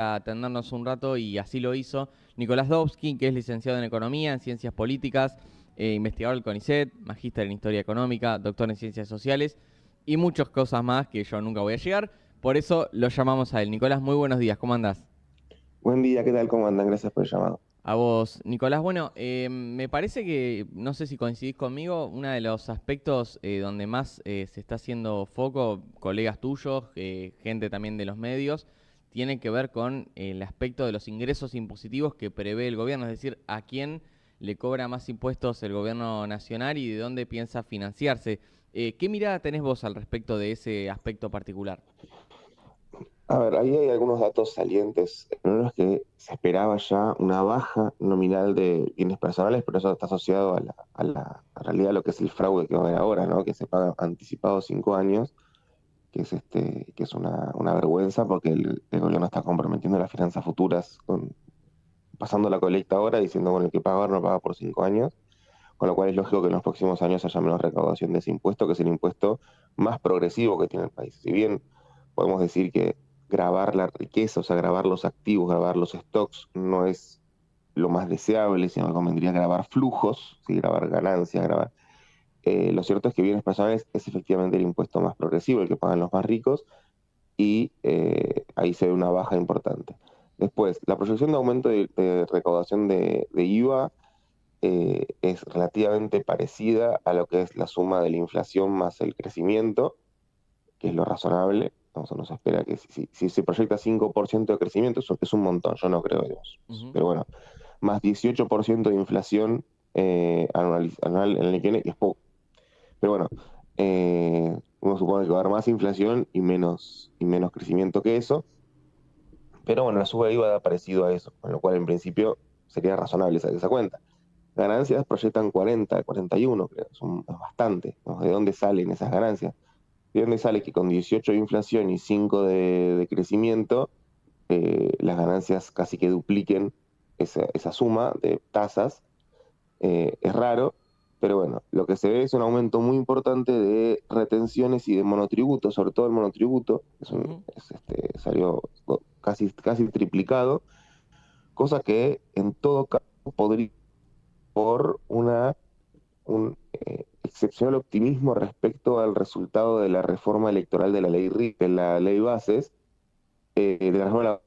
a atendernos un rato y así lo hizo Nicolás Dobsky, que es licenciado en Economía, en Ciencias Políticas, investigador del CONICET, magíster en Historia Económica, doctor en Ciencias Sociales y muchas cosas más que yo nunca voy a llegar. Por eso lo llamamos a él. Nicolás, muy buenos días, ¿cómo andás? Buen día, ¿qué tal? ¿Cómo andan? Gracias por el llamado. A vos, Nicolás. Bueno, me parece que, no sé si coincidís conmigo, uno de los aspectos donde más se está haciendo foco, colegas tuyos, gente también de los medios, tiene que ver con el aspecto de los ingresos impositivos que prevé el gobierno, es decir, a quién le cobra más impuestos el gobierno nacional y de dónde piensa financiarse. ¿Qué mirada tenés vos al respecto de ese aspecto particular? A ver, ahí hay algunos datos salientes. Uno es que se esperaba ya una baja nominal de bienes personales, pero eso está asociado a realidad lo que es el fraude que va a haber ahora, ¿no? Que se paga anticipado 5 años, que es una vergüenza porque el gobierno está comprometiendo las finanzas futuras pasando la colecta ahora, diciendo, bueno, el que paga ahora no paga por 5 años, con lo cual es lógico que en los próximos años haya menos recaudación de ese impuesto, que es el impuesto más progresivo que tiene el país. Si bien podemos decir que grabar la riqueza, o sea, grabar los activos, grabar los stocks, no es lo más deseable, sino que convendría grabar flujos, ¿sí? Grabar ganancias, grabar. Lo cierto es que bienes personales es efectivamente el impuesto más progresivo, el que pagan los más ricos, y ahí se ve una baja importante. Después, la proyección de aumento de recaudación de IVA es relativamente parecida a lo que es la suma de la inflación más el crecimiento, que es lo razonable. Entonces nos espera que si se proyecta 5% de crecimiento, eso es un montón, yo no creo, digamos. Ujú. Pero bueno, más 18% de inflación anual en el que viene, y es poco. Pero bueno, uno supone que va a haber más inflación y menos crecimiento que eso. Pero bueno, la suba de IVA da parecido a eso, con lo cual en principio sería razonable esa cuenta. Ganancias proyectan 40, 41, creo, es bastante, ¿no? ¿De dónde salen esas ganancias? ¿De dónde sale que con 18 de inflación y 5 de crecimiento, las ganancias casi que dupliquen esa suma de tasas? Es raro, pero bueno, lo que se ve es un aumento muy importante de retenciones y de monotributos, sobre todo el monotributo, Ujú. salió casi triplicado, cosa que en todo caso podría por un excepcional optimismo respecto al resultado de la reforma electoral de la ley de la ley Bases, de la reforma en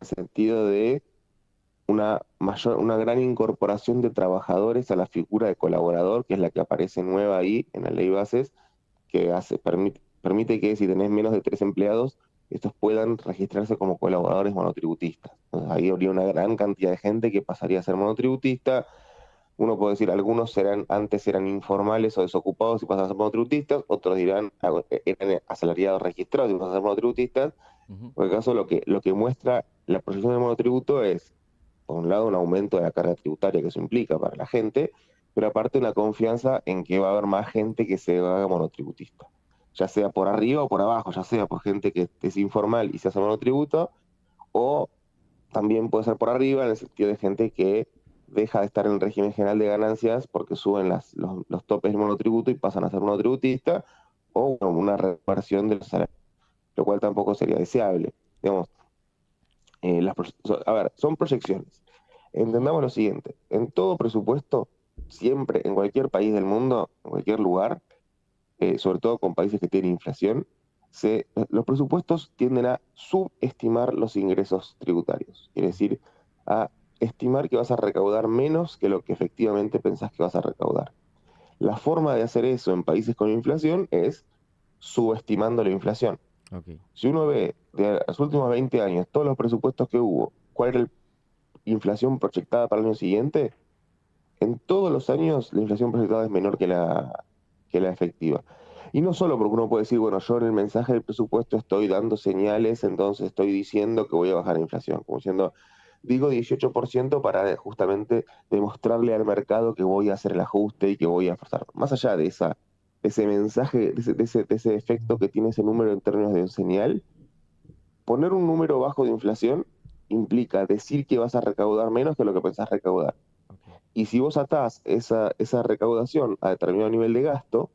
el sentido de una gran incorporación de trabajadores a la figura de colaborador, que es la que aparece nueva ahí en la ley Bases, que permite que si tenés menos de 3 empleados, estos puedan registrarse como colaboradores monotributistas. Entonces ahí habría una gran cantidad de gente que pasaría a ser monotributista. Uno puede decir, algunos antes eran informales o desocupados y pasan a ser monotributistas, otros dirán, eran asalariados registrados y pasan a ser monotributistas. Ujú. En el caso, lo que muestra la proyección del monotributo es, por un lado, un aumento de la carga tributaria que eso implica para la gente, pero aparte una confianza en que va a haber más gente que se haga monotributista, ya sea por arriba o por abajo, ya sea por gente que es informal y se hace monotributo, o también puede ser por arriba, en el sentido de gente que deja de estar en el régimen general de ganancias porque suben los topes del monotributo y pasan a ser monotributistas, o bueno, una reversión del salario, lo cual tampoco sería deseable. Digamos, a ver, son proyecciones. Ujú. Entendamos lo siguiente, en todo presupuesto, siempre, en cualquier país del mundo, en cualquier lugar, sobre todo con países que tienen inflación, los presupuestos tienden a subestimar los ingresos tributarios, es decir, a estimar que vas a recaudar menos que lo que efectivamente pensás que vas a recaudar. La forma de hacer eso en países con inflación es subestimando la inflación. Ok. Si uno ve de los últimos 20 años todos los presupuestos que hubo, cuál era la inflación proyectada para el año siguiente, en todos los años la inflación proyectada es menor que la efectiva. Y no solo porque uno puede decir, bueno, yo en el mensaje del presupuesto estoy dando señales, entonces estoy diciendo que voy a bajar la inflación, como diciendo, digo 18% para justamente demostrarle al mercado que voy a hacer el ajuste y que voy a forzar. Más allá de ese mensaje, de ese efecto que tiene ese número en términos de señal, poner un número bajo de inflación implica decir que vas a recaudar menos que lo que pensás recaudar. Ok. Y si vos atás esa recaudación a determinado nivel de gasto,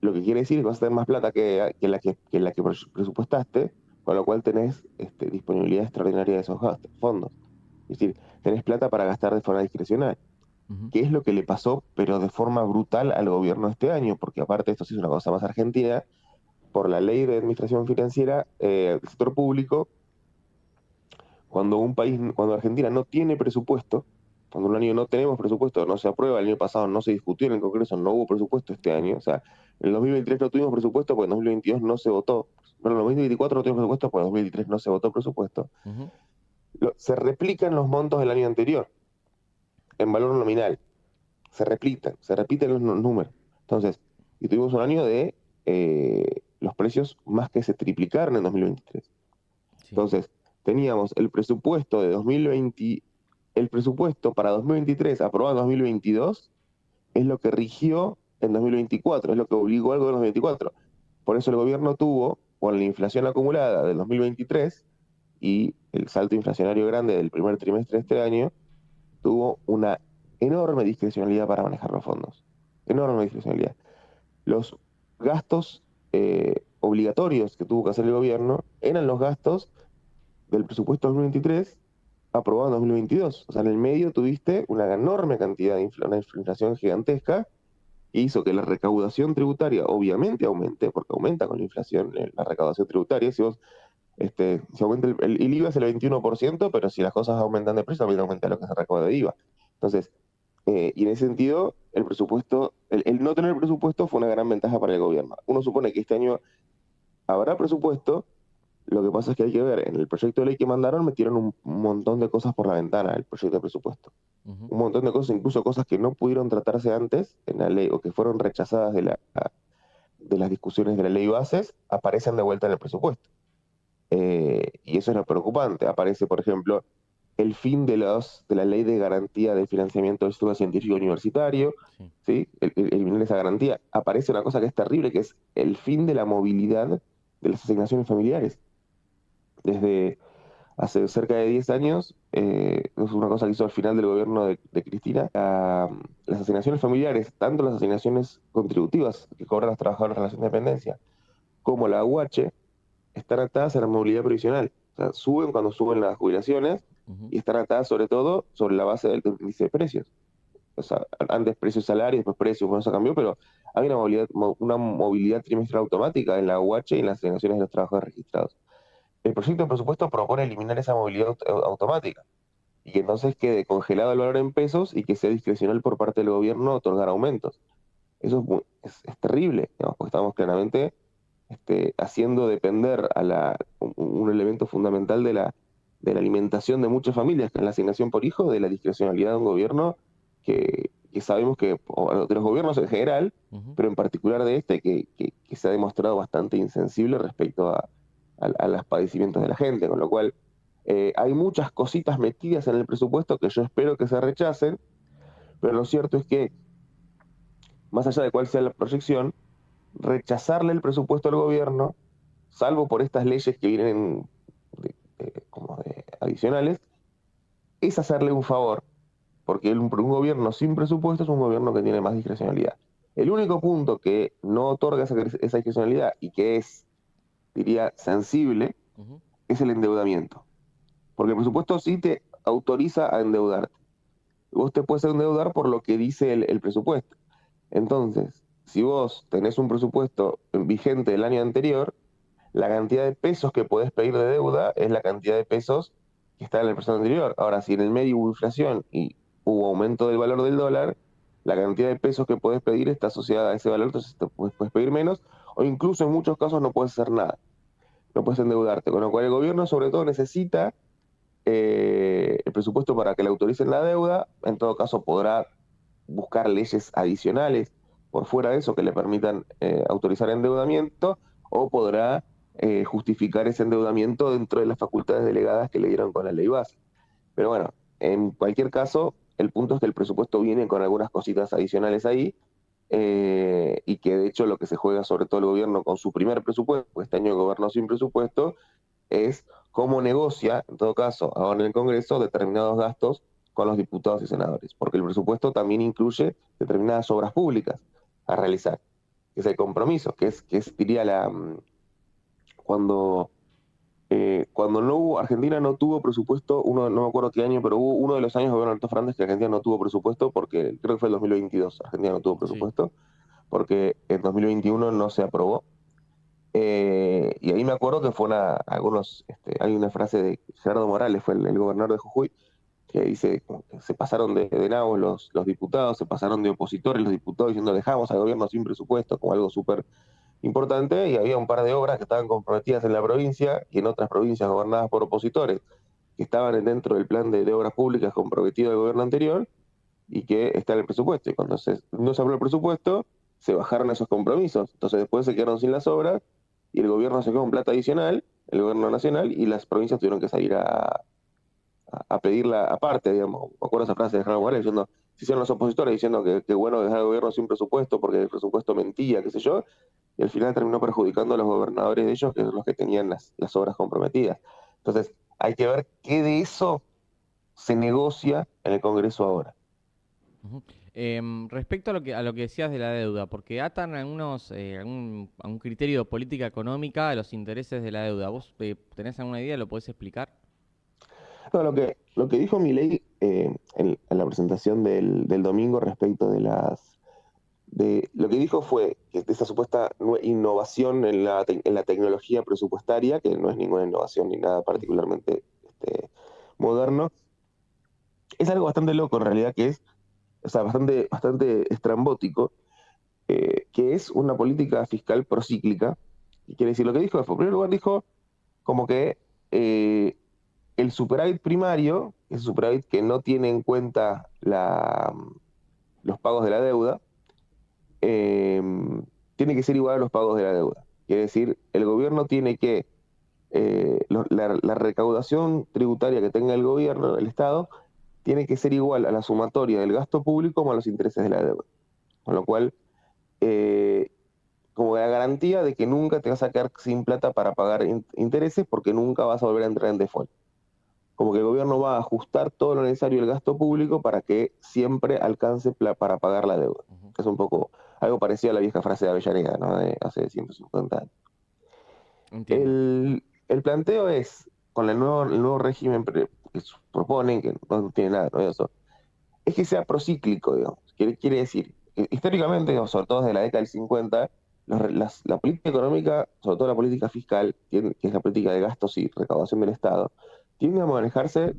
lo que quiere decir es que vas a tener más plata que la que presupuestaste, con lo cual tenés disponibilidad extraordinaria de esos fondos. Es decir, tenés plata para gastar de forma discrecional. Ujú. ¿Qué es lo que le pasó, pero de forma brutal al gobierno este año? Porque aparte esto sí es una cosa más argentina, por la ley de administración financiera del sector público, cuando Argentina no tiene presupuesto, cuando un año no tenemos presupuesto, no se aprueba, el año pasado no se discutió en el Congreso, no hubo presupuesto este año, o sea, en el 2023 no tuvimos presupuesto, porque en 2022 no se votó, bueno, en 2024 no tuvimos presupuesto, porque en 2023 no se votó presupuesto, Ujú. se replican los montos del año anterior, en valor nominal, se repiten los números. Entonces, y tuvimos un año de los precios más que se triplicaron en 2023. Sí. Entonces, teníamos el presupuesto de 2020, el presupuesto para 2023 aprobado en 2022 es lo que rigió en 2024, es lo que obligó al gobierno en 2024. Por eso el gobierno tuvo, con la inflación acumulada del 2023 y el salto inflacionario grande del primer trimestre de este año, tuvo una enorme discrecionalidad para manejar los fondos. Enorme discrecionalidad. Los gastos obligatorios que tuvo que hacer el gobierno eran los gastos del presupuesto 2023 aprobado en 2022. O sea, en el medio tuviste una enorme cantidad de una inflación gigantesca que hizo que la recaudación tributaria obviamente aumente, porque aumenta con la inflación la recaudación tributaria. Si aumenta el IVA es el 21%, pero si las cosas aumentan de precio, también aumenta lo que se recauda de IVA. Entonces, y en ese sentido, el presupuesto, el no tener presupuesto fue una gran ventaja para el gobierno. Uno supone que este año habrá presupuesto, lo que pasa es que hay que ver, en el proyecto de ley que mandaron metieron un montón de cosas por la ventana, el proyecto de presupuesto. Ujú. Un montón de cosas, incluso cosas que no pudieron tratarse antes en la ley o que fueron rechazadas de las discusiones de la ley bases, aparecen de vuelta en el presupuesto. Y eso es lo preocupante. Aparece, por ejemplo, el fin de la ley de garantía de financiamiento del estudio científico universitario, Sí. ¿sí? Eliminar esa garantía. Aparece una cosa que es terrible, que es el fin de la movilidad de las asignaciones familiares. Desde hace cerca de 10 años, es una cosa que hizo al final del gobierno de Cristina, las asignaciones familiares, tanto las asignaciones contributivas que cobran los trabajadores en relación de dependencia, como la UH, están atadas a la movilidad previsional. O sea, suben cuando suben las jubilaciones Ujú. y están atadas sobre todo sobre la base del índice de precios. O sea, antes precios salarios, después precios, bueno, eso cambió, pero hay una movilidad trimestral automática en la UH y en las asignaciones de los trabajadores registrados. El proyecto de presupuesto propone eliminar esa movilidad automática y que entonces quede congelado el valor en pesos y que sea discrecional por parte del gobierno otorgar aumentos. Eso es terrible, digamos, porque estamos claramente haciendo depender un elemento fundamental de la alimentación de muchas familias, que es la asignación por hijo, de la discrecionalidad de un gobierno que sabemos que, o de los gobiernos en general, Ujú. pero en particular de que se ha demostrado bastante insensible respecto a los padecimientos de la gente, con lo cual hay muchas cositas metidas en el presupuesto que yo espero que se rechacen, pero lo cierto es que, más allá de cuál sea la proyección, rechazarle el presupuesto al gobierno, salvo por estas leyes que vienen como de adicionales, es hacerle un favor, porque un gobierno sin presupuesto es un gobierno que tiene más discrecionalidad. El único punto que no otorga esa discrecionalidad y que es, diría, sensible, Ujú. es el endeudamiento. Porque el presupuesto sí te autoriza a endeudarte. Vos te puedes endeudar por lo que dice el presupuesto. Entonces, si vos tenés un presupuesto vigente del año anterior, la cantidad de pesos que podés pedir de deuda es la cantidad de pesos que está en el presupuesto anterior. Ahora, si en el medio hubo inflación y hubo aumento del valor del dólar, la cantidad de pesos que podés pedir está asociada a ese valor, entonces te puedes pedir menos, o incluso en muchos casos no puedes hacer nada, no puedes endeudarte. Con lo cual el gobierno sobre todo necesita el presupuesto para que le autoricen la deuda, en todo caso podrá buscar leyes adicionales por fuera de eso que le permitan autorizar endeudamiento o podrá justificar ese endeudamiento dentro de las facultades delegadas que le dieron con la ley base. Pero bueno, en cualquier caso, el punto es que el presupuesto viene con algunas cositas adicionales ahí y que de hecho lo que se juega sobre todo el gobierno con su primer presupuesto, porque este año gobernó sin presupuesto, es cómo negocia, en todo caso, ahora en el Congreso, determinados gastos con los diputados y senadores, porque el presupuesto también incluye determinadas obras públicas a realizar, que es el compromiso, que es diría, cuando cuando no hubo, Argentina no tuvo presupuesto, no me acuerdo qué año, pero hubo uno de los años de gobierno de Alberto Fernández que Argentina no tuvo presupuesto, porque creo que fue el 2022, Argentina no tuvo Sí, presupuesto, porque en 2021 no se aprobó. Y ahí me acuerdo que fue hay una frase de Gerardo Morales, fue el gobernador de Jujuy, que dice como que se pasaron de nabos los diputados, se pasaron de opositores los diputados diciendo dejamos al gobierno sin presupuesto, como algo súper importante, y había un par de obras que estaban comprometidas en la provincia y en otras provincias gobernadas por opositores, que estaban dentro del plan de obras públicas comprometido del gobierno anterior y que está en el presupuesto. Y cuando no se aprobó el presupuesto, se bajaron esos compromisos. Entonces después se quedaron sin las obras y el gobierno se quedó con plata adicional, el gobierno nacional, y las provincias tuvieron que salir a pedirla aparte, digamos. Me acuerdo esa frase de Gerardo Morales diciendo, se hicieron los opositores diciendo que bueno dejar el gobierno sin presupuesto porque el presupuesto mentía, qué sé yo, y al final terminó perjudicando a los gobernadores de ellos, que son los que tenían las obras comprometidas. Entonces, hay que ver qué de eso se negocia en el Congreso ahora. ujú. Respecto a lo que decías de la deuda, porque atan a un criterio de política económica a los intereses de la deuda. ¿Vos tenés alguna idea? ¿Lo podés explicar? No, lo que dijo Milei en la presentación del domingo respecto de lo que dijo fue que esa supuesta innovación en la tecnología presupuestaria, que no es ninguna innovación ni nada Ujú. particularmente moderno, es algo bastante loco en realidad, o sea, bastante estrambótico, que es una política fiscal procíclica. Y quiere decir, lo que dijo fue, en primer lugar, dijo como que eh, el superávit primario, ese superávit que no tiene en cuenta los pagos de la deuda, eh, tiene que ser igual a los pagos de la deuda. Quiere decir, el gobierno tiene que, la recaudación tributaria que tenga el gobierno, el Estado, tiene que ser igual a la sumatoria del gasto público como a los intereses de la deuda. Con lo cual, eh, como la garantía de que nunca te vas a quedar sin plata para pagar intereses porque nunca vas a volver a entrar en default. Como que el gobierno va a ajustar todo lo necesario del gasto público para que siempre alcance para pagar la deuda. Ujú. Es un poco algo parecido a la vieja frase de Avellaneda, ¿no? De hace 150 años. Entiendo. El planteo es, con el nuevo régimen que proponen, que no tiene nada de eso, es que sea procíclico, digamos. Quiere decir, históricamente, digamos, sobre todo desde la década del 50, la política económica, sobre todo la política fiscal, que es la política de gastos y recaudación del Estado, tiende a manejarse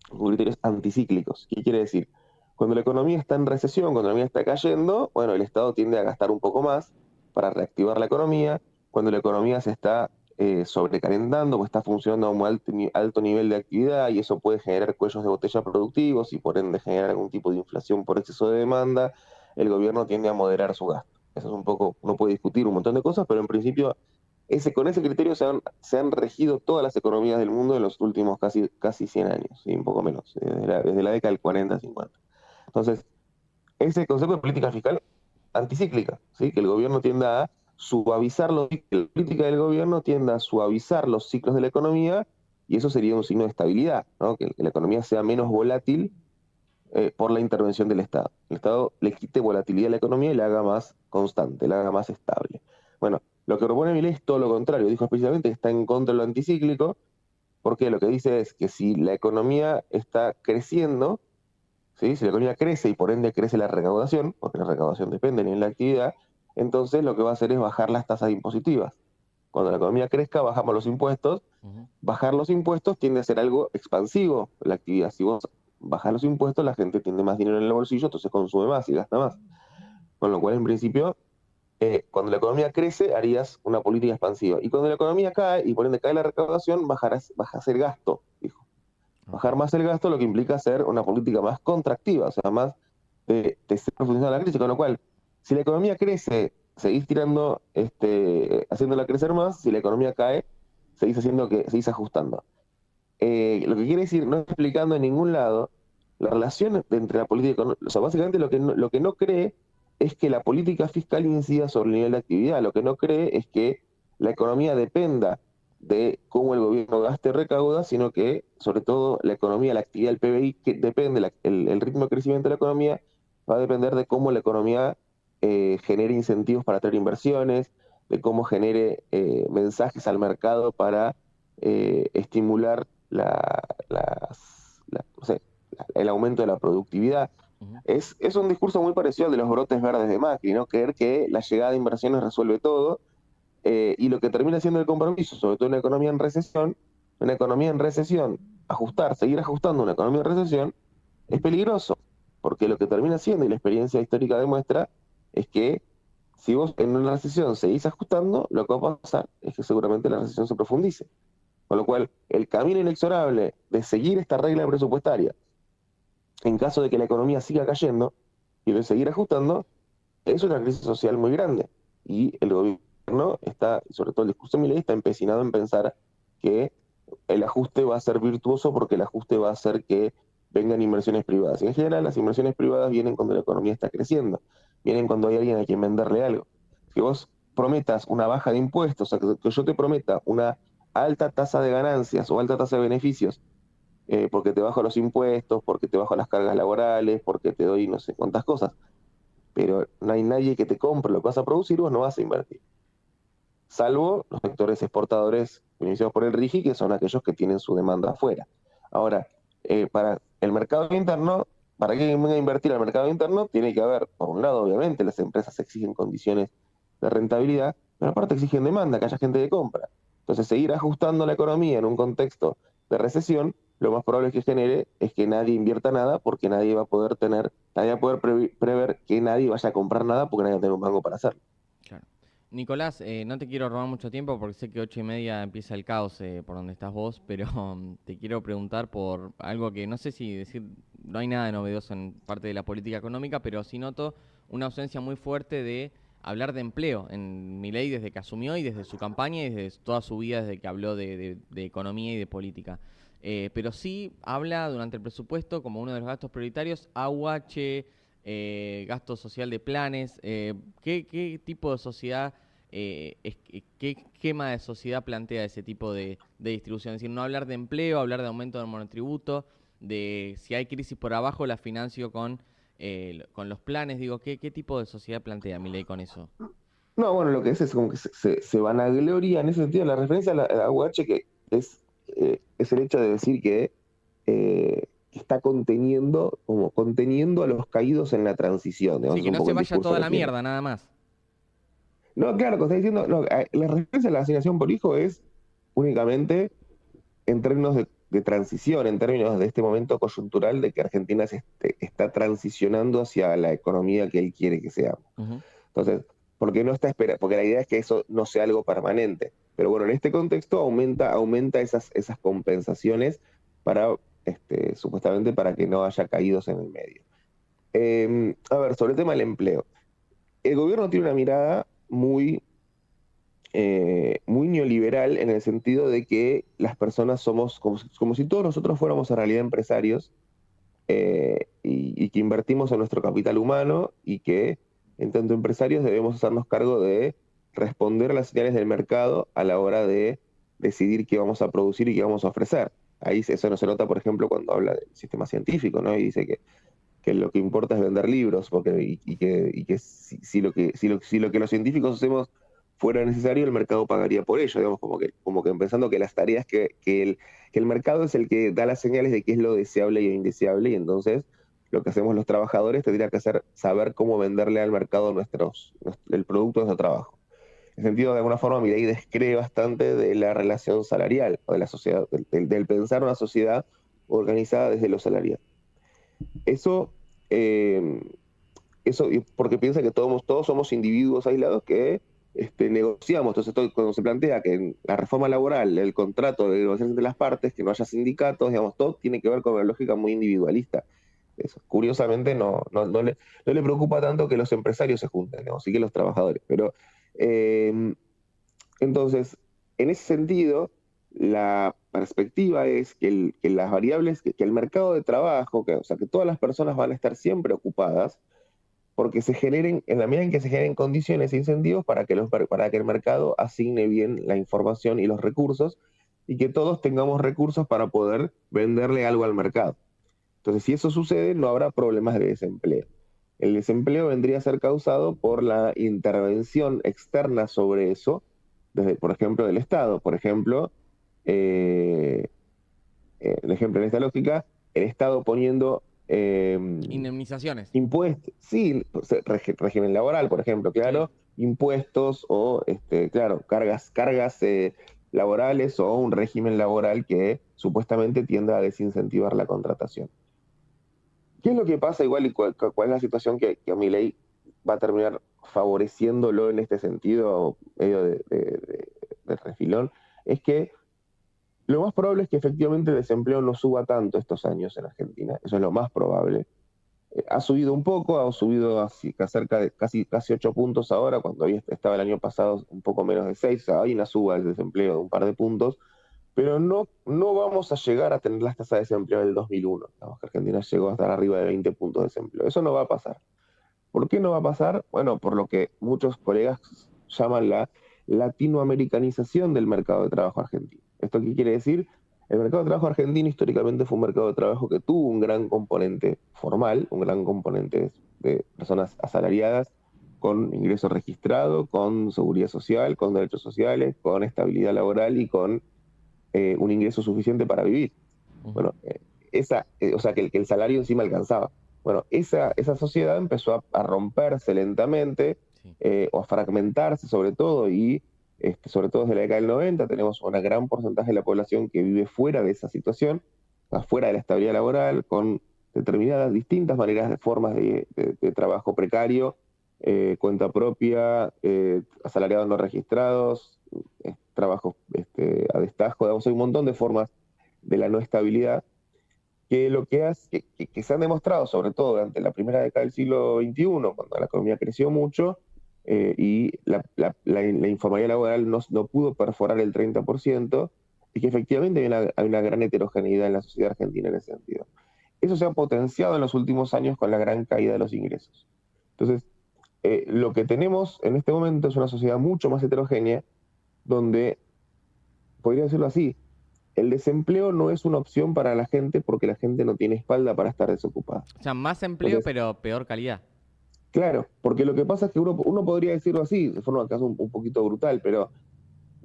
con criterios anticíclicos. ¿Qué quiere decir? Cuando la economía está en recesión, cuando la economía está cayendo, bueno, el Estado tiende a gastar un poco más para reactivar la economía. Cuando la economía se está sobrecalentando o está funcionando a un alto nivel de actividad y eso puede generar cuellos de botella productivos y por ende generar algún tipo de inflación por exceso de demanda, el gobierno tiende a moderar su gasto. Eso es un poco, uno puede discutir un montón de cosas, pero en principio con ese criterio se han regido todas las economías del mundo en los últimos casi 100 años, y un poco menos, desde la década del 40-50. Entonces, ese concepto de política fiscal anticíclica, ¿sí? Que el gobierno tienda a suavizar que la política del gobierno tienda a suavizar los ciclos de la economía, y eso sería un signo de estabilidad, ¿no? Que la economía sea menos volátil por la intervención del Estado. El Estado le quite volatilidad a la economía y la haga más constante, la haga más estable. Bueno, lo que propone Milei es todo lo contrario. Dijo específicamente que está en contra de lo anticíclico, porque lo que dice es que si la economía está creciendo, ¿sí? Si la economía crece y por ende crece la recaudación, porque la recaudación depende de la actividad, entonces lo que va a hacer es bajar las tasas impositivas. Cuando la economía crezca, bajamos los impuestos. Ujú. Bajar los impuestos tiende a ser algo expansivo la actividad. Si vos bajas los impuestos, la gente tiene más dinero en el bolsillo, entonces consume más y gasta más. Con lo cual, en principio, cuando la economía crece, harías una política expansiva. Y cuando la economía cae, y por ende cae la recaudación, bajarás el gasto, dijo. Ok. Bajar más el gasto, lo que implica hacer una política más contractiva, o sea, más de ser funcional a la crisis. Con lo cual, si la economía crece, seguís haciéndola crecer más. Si la economía cae, seguís ajustando. Lo que quiere decir, no está explicando en ningún lado la relación entre la política económica. O sea, básicamente lo que no cree es que la política fiscal incida sobre el nivel de actividad. Lo que no cree es que la economía dependa de cómo el gobierno gaste y recauda, sino que, sobre todo, la economía, la actividad del PBI, que depende, el ritmo de crecimiento de la economía, va a depender de cómo la economía genere incentivos para atraer inversiones, de cómo genere mensajes al mercado para estimular no sé, el aumento de la productividad. Ujú. Es un discurso muy parecido al de los brotes verdes de Macri, ¿no? Creer que la llegada de inversiones resuelve todo, y lo que termina siendo el compromiso, sobre todo en una economía en recesión, seguir ajustando una economía en recesión, es peligroso, porque lo que termina siendo, y la experiencia histórica demuestra, es que si vos en una recesión seguís ajustando, lo que va a pasar es que seguramente la recesión se profundice. Con lo cual, el camino inexorable de seguir esta regla presupuestaria, en caso de que la economía siga cayendo, y de seguir ajustando, es una crisis social muy grande. Y el gobierno está, sobre todo el discurso de Milei, está empecinado en pensar que el ajuste va a ser virtuoso porque el ajuste va a hacer que vengan inversiones privadas. Y en general, las inversiones privadas vienen cuando la economía está creciendo, vienen cuando hay alguien a quien venderle algo. Que vos prometas una baja de impuestos, o sea, que yo te prometa una alta tasa de ganancias o alta tasa de beneficios, porque te bajo los impuestos, porque te bajo las cargas laborales, porque te doy no sé cuántas cosas, pero no hay nadie que te compre lo que vas a producir, vos no vas a invertir. Salvo los sectores exportadores iniciados por el RIGI, que son aquellos que tienen su demanda afuera. Ahora, para el mercado interno, para que venga a invertir al mercado interno, tiene que haber, por un lado, obviamente, las empresas exigen condiciones de rentabilidad, pero aparte exigen demanda, que haya gente que compra. Entonces, seguir ajustando la economía en un contexto de recesión, lo más probable que genere es que nadie invierta nada, porque nadie va a poder prever que nadie vaya a comprar nada, porque nadie va a tener un banco para hacerlo. Claro. Nicolás, no te quiero robar mucho tiempo porque sé que 8:30 empieza el caos por donde estás vos, pero te quiero preguntar por algo que no sé si decir, no hay nada de novedoso en parte de la política económica, pero sí noto una ausencia muy fuerte de hablar de empleo en Milei desde que asumió y desde su campaña y desde toda su vida desde que habló de economía y de política. Pero sí habla durante el presupuesto como uno de los gastos prioritarios, AUH, gasto social de planes. ¿Qué tipo de sociedad, qué esquema de sociedad plantea ese tipo de distribución? Es decir, no hablar de empleo, hablar de aumento del monotributo, de si hay crisis por abajo la financio con los planes. Digo, ¿qué tipo de sociedad plantea Milei con eso? No, bueno, lo que es como que se vanagloria en ese sentido. La referencia a la UH que es el hecho de decir que está conteniendo a los caídos en la transición, digamos, Sí, es que un no poco se el vaya discurso toda que la tiene. mierda, nada más. No, claro, lo que está diciendo, no, la referencia a la asignación por hijo es únicamente en términos de transición, en términos de este momento coyuntural de que Argentina está transicionando hacia la economía que él quiere que seamos. Ujú. Entonces, porque no está esperando, porque la idea es que eso no sea algo permanente. Pero bueno, en este contexto aumenta esas compensaciones para, supuestamente, para que no haya caídos en el medio. A ver, sobre el tema del empleo. El gobierno tiene una mirada muy neoliberal en el sentido de que las personas somos como si todos nosotros fuéramos en realidad empresarios, y que invertimos en nuestro capital humano y que, en tanto empresarios, debemos hacernos cargo de responder a las señales del mercado a la hora de decidir qué vamos a producir y qué vamos a ofrecer. Ahí eso no se nota, por ejemplo, cuando habla del sistema científico, ¿no? Y dice que lo que importa es vender libros, y que si lo que los científicos hacemos fuera necesario, el mercado pagaría por ello, digamos, como que pensando que las tareas que el mercado es el que da las señales de qué es lo deseable y lo indeseable, y entonces lo que hacemos los trabajadores tendría que ser saber cómo venderle al mercado el producto de nuestro trabajo. En ese sentido, de alguna forma, mi ley descree bastante de la relación salarial, o de la sociedad, del pensar una sociedad organizada desde lo salarial. Eso, eh, porque piensa que todos somos individuos aislados que negociamos. Entonces, cuando se plantea que en la reforma laboral, el contrato de negociación entre las partes, que no haya sindicatos, digamos, todo tiene que ver con una lógica muy individualista. Eso, curiosamente, no le preocupa tanto que los empresarios se junten, digamos, sí que los trabajadores. Pero, eh, entonces, en ese sentido, la perspectiva es que las variables, que el mercado de trabajo, o sea, que todas las personas van a estar siempre ocupadas, porque en la medida en que se generen condiciones e incentivos para que el mercado asigne bien la información y los recursos, y que todos tengamos recursos para poder venderle algo al mercado. Entonces, si eso sucede, no habrá problemas de desempleo. El desempleo vendría a ser causado por la intervención externa sobre eso, desde, por ejemplo, del Estado. Por ejemplo, eh, el ejemplo en esta lógica, el Estado poniendo Indemnizaciones. impuestos, sí, régimen laboral, por ejemplo, Sí. claro, impuestos o, claro, cargas laborales o un régimen laboral que supuestamente tienda a desincentivar la contratación. ¿Qué es lo que pasa igual y cuál es la situación que a mi ley va a terminar favoreciéndolo en este sentido, medio de refilón? Es que lo más probable es que efectivamente el desempleo no suba tanto estos años en Argentina, eso es lo más probable. Ha subido un poco, ha subido así, cerca de casi 8 puntos ahora, cuando estaba el año pasado un poco menos de 6, o sea, hay una suba del desempleo de un par de puntos, pero no vamos a llegar a tener las tasas de desempleo del 2001. Digamos que Argentina llegó a estar arriba de 20 puntos de desempleo. Eso no va a pasar. ¿Por qué no va a pasar? Bueno, por lo que muchos colegas llaman la latinoamericanización del mercado de trabajo argentino. ¿Esto qué quiere decir? El mercado de trabajo argentino históricamente fue un mercado de trabajo que tuvo un gran componente formal, un gran componente de personas asalariadas, con ingreso registrado, con seguridad social, con derechos sociales, con estabilidad laboral y con un ingreso suficiente para vivir. Ujú. Bueno, o sea, que el salario encima alcanzaba. Bueno, esa sociedad empezó a romperse lentamente Sí. o a fragmentarse sobre todo y sobre todo desde la década del 90 tenemos un gran porcentaje de la población que vive fuera de esa situación, fuera de la estabilidad laboral, con determinadas distintas maneras de formas de trabajo precario, cuenta propia, asalariados no registrados, trabajos a destajo, digamos, hay un montón de formas de la no estabilidad que lo que hace, que se han demostrado, sobre todo durante la primera década del siglo XXI, cuando la economía creció mucho y la informalidad laboral no pudo perforar el 30%, y que efectivamente hay una gran heterogeneidad en la sociedad argentina en ese sentido. Eso se ha potenciado en los últimos años con la gran caída de los ingresos. Entonces, lo que tenemos en este momento es una sociedad mucho más heterogénea, donde, podría decirlo así, el desempleo no es una opción para la gente porque la gente no tiene espalda para estar desocupada. O sea, más empleo, Entonces, pero peor calidad. claro, porque lo que pasa es que uno podría decirlo así, de forma acaso un poquito brutal, pero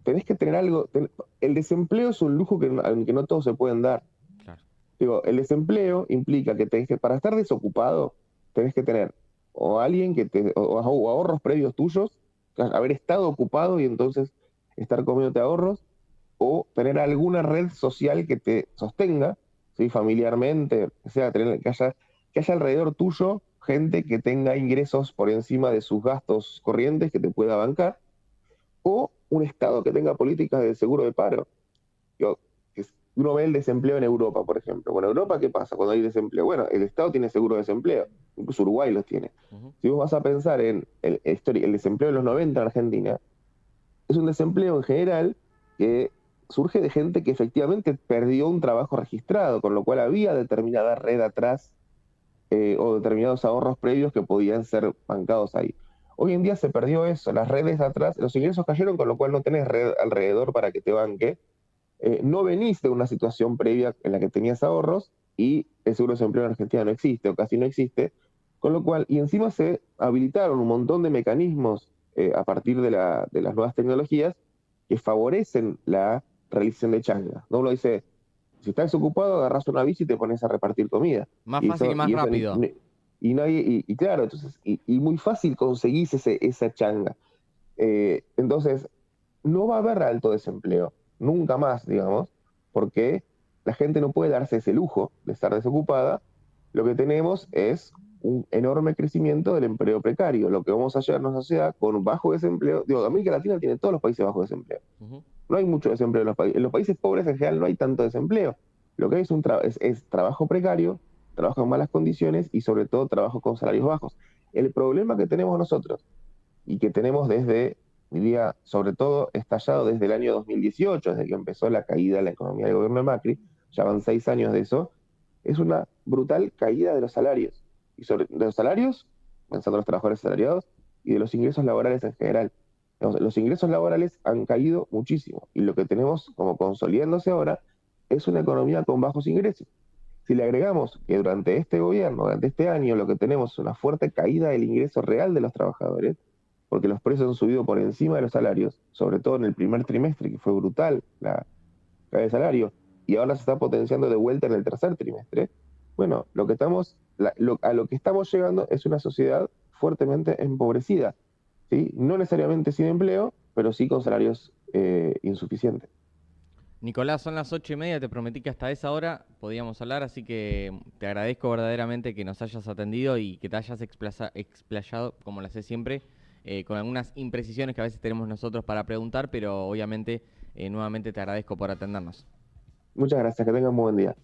tenés que tener algo. El desempleo es un lujo que no todos se pueden dar. Claro. Digo, el desempleo implica que, para estar desocupado, tenés que tener o alguien o ahorros previos tuyos, haber estado ocupado y entonces estar comiéndote ahorros, o tener alguna red social que te sostenga, ¿sí? Familiarmente, o sea, que haya alrededor tuyo gente que tenga ingresos por encima de sus gastos corrientes que te pueda bancar, o un Estado que tenga políticas de seguro de paro. Yo, uno ve el desempleo en Europa, por ejemplo. Bueno, Europa, ¿qué pasa cuando hay desempleo? Bueno, el Estado tiene seguro de desempleo, incluso Uruguay los tiene. Ujú. Si vos vas a pensar en el desempleo de los 90 en Argentina, es un desempleo en general que surge de gente que efectivamente perdió un trabajo registrado, con lo cual había determinada red atrás o determinados ahorros previos que podían ser bancados ahí. Hoy en día se perdió eso, las redes atrás, los ingresos cayeron, con lo cual no tenés red alrededor para que te banque. No venís de una situación previa en la que tenías ahorros y el seguro de desempleo en Argentina no existe o casi no existe, con lo cual, y encima se habilitaron un montón de mecanismos a partir de las nuevas tecnologías que favorecen la realización de changas. ¿No? Uno dice, si estás desocupado, agarras una bici y te pones a repartir comida. Más Y fácil y eso, más rápido. y claro, entonces, y muy fácil conseguís esa changa. Entonces, no va a haber alto desempleo, nunca más, digamos, porque la gente no puede darse ese lujo de estar desocupada. Lo que tenemos es un enorme crecimiento del empleo precario, lo que vamos a llegar a una sociedad con bajo desempleo. Digo, América Latina tiene todos los países bajo desempleo. Ujú. No hay mucho desempleo en los países. En los países pobres en general no hay tanto desempleo. Lo que hay es trabajo precario, trabajo en malas condiciones y sobre todo trabajo con salarios bajos. El problema que tenemos nosotros y que tenemos desde, diría, sobre todo estallado desde el año 2018, desde que empezó la caída de la economía del gobierno de Macri, ya van 6 años de eso, es una brutal caída de los salarios. De los salarios, pensando en los trabajadores asalariados, y de los ingresos laborales en general. Los ingresos laborales han caído muchísimo y lo que tenemos como consolidándose ahora es una economía con bajos ingresos. Si le agregamos que durante este gobierno, durante este año, lo que tenemos es una fuerte caída del ingreso real de los trabajadores, porque los precios han subido por encima de los salarios, sobre todo en el primer trimestre, que fue brutal cae el salario, y ahora se está potenciando de vuelta en el tercer trimestre. Bueno, a lo que estamos llegando es una sociedad fuertemente empobrecida, ¿sí? No necesariamente sin empleo, pero sí con salarios insuficientes. Nicolás, son las 8:30, te prometí que hasta esa hora podíamos hablar, así que te agradezco verdaderamente que nos hayas atendido y que te hayas explayado, como lo haces siempre, con algunas imprecisiones que a veces tenemos nosotros para preguntar, pero obviamente nuevamente te agradezco por atendernos. Muchas gracias, que tengan un buen día.